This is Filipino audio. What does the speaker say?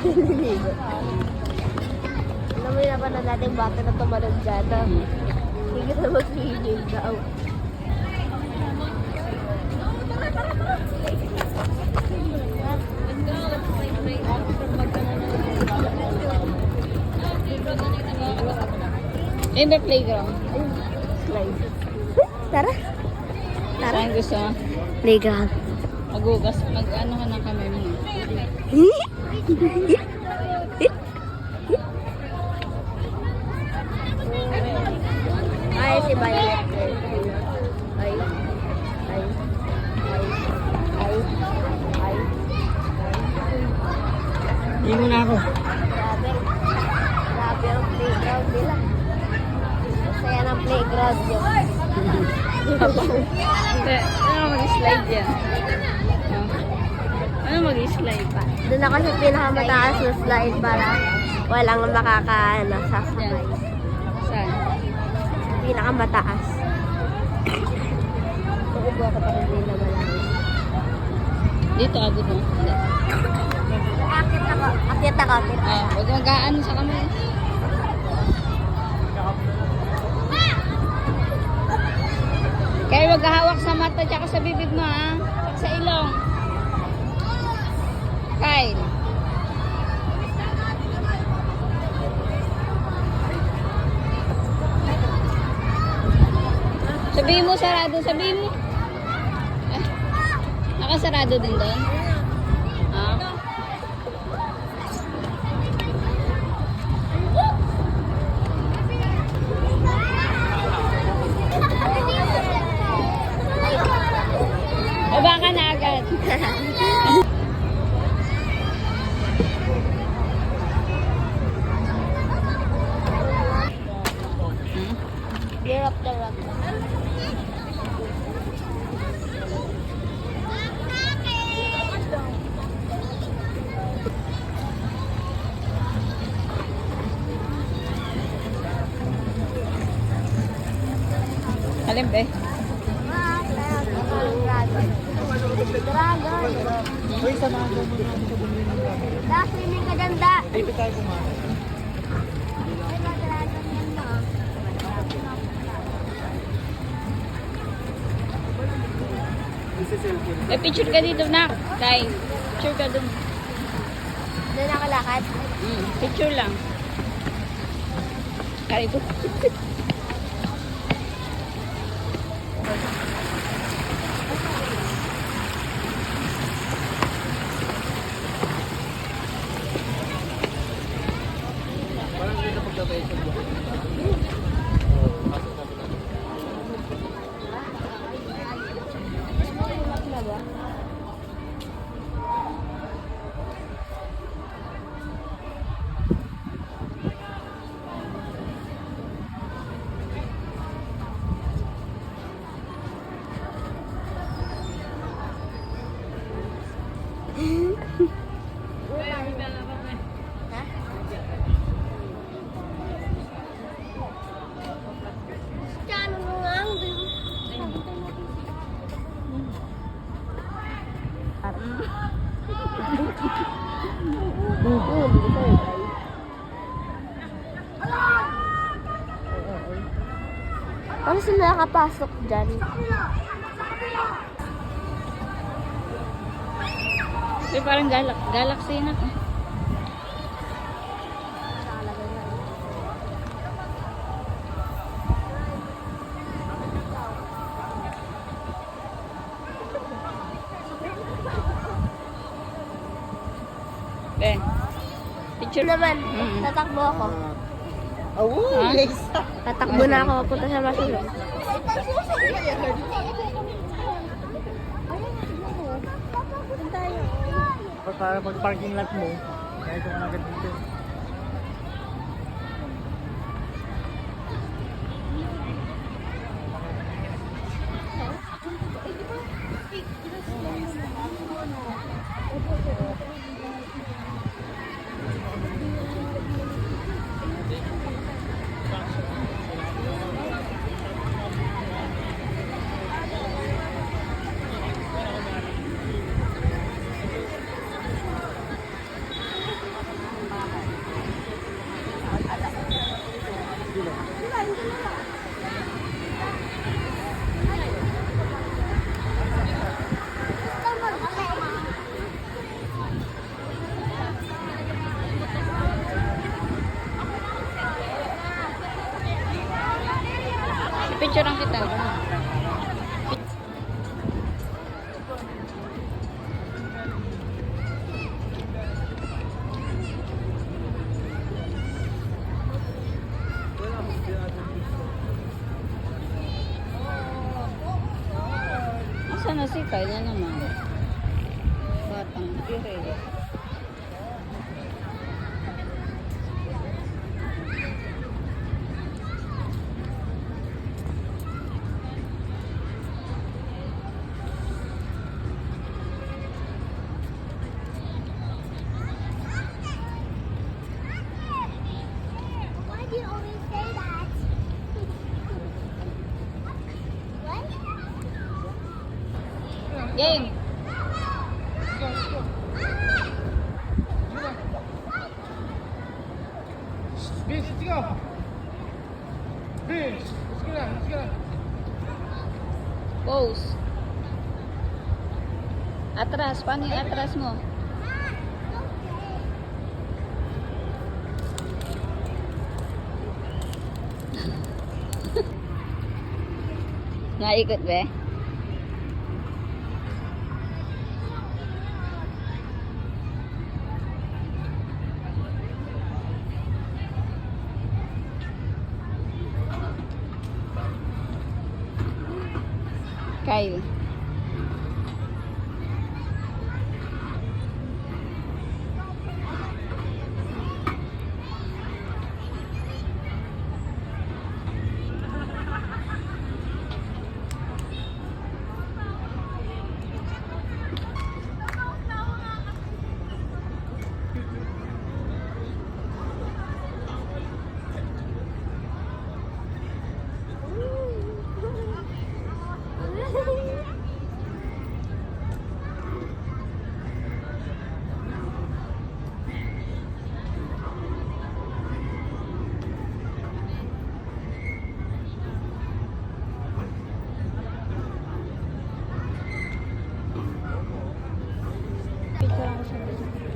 Naliligo. Alam mo yung napanood natin bata na tumalog dyan. Hindi na mag-swimming daw. In the playground. Slide. Tara. Tara. Saan gusto mo? Playground. Magugas. Mag-ano ka ng kamay mo. Ay, si Violet. Ay. Ay. Ay. Ay. Hindi mo na ako. Grabe. Grabe ang playground nila. Masaya ng playground yun. Ano mag-slide yan? Ano mag-slide pa? Doon ako sa pinakamataas na slide para walang makakaano sa Yan. Saan? pinakamataas. Uubo ako pa rin na malaki. Dito abot mo. Hindi. Akit ako. Akit ako. Akit. Huwag mag-aano sa kamay. Kaya huwag hawak sa mata tsaka sa bibig mo ha. Tsaka sa ilong. Kyle. Sabihin mo sarado. Sabihin mo. Nakasarado din doon? Ah. Baba ka na agad. Year of the rock. Alin ba? Dragon. Uy, samahan mo muna ako sa bumili ng gamit. Da, swimming ka dyan, da. Dito tayo kumain. Ay, dragon yan, no? Eh, picture ka dito na. Tay, picture ka dun. Doon ako lakad. Picture lang. Kari ko. Parang dito pagkabay sa buwan. Ha? Diyan, ano nga ang Paano sila nakapasok dyan? Eh, parang galaxy na. Eh, picture Naman, Mm. tatakbo ako. Awo, Ha? Lisa. Tatakbo na ako punta sa masulong. Para mag-parking lot mo, kaya ito ka agad dito. Nasaan na si Kyle na naman? Batang ire. Why do you always say that? What? Game! Vince, let's go! Vince, let's go na, let's go na. Pose. Atras. Paano yung atras mo? Naikot ba? Kyle. Picture ako siya.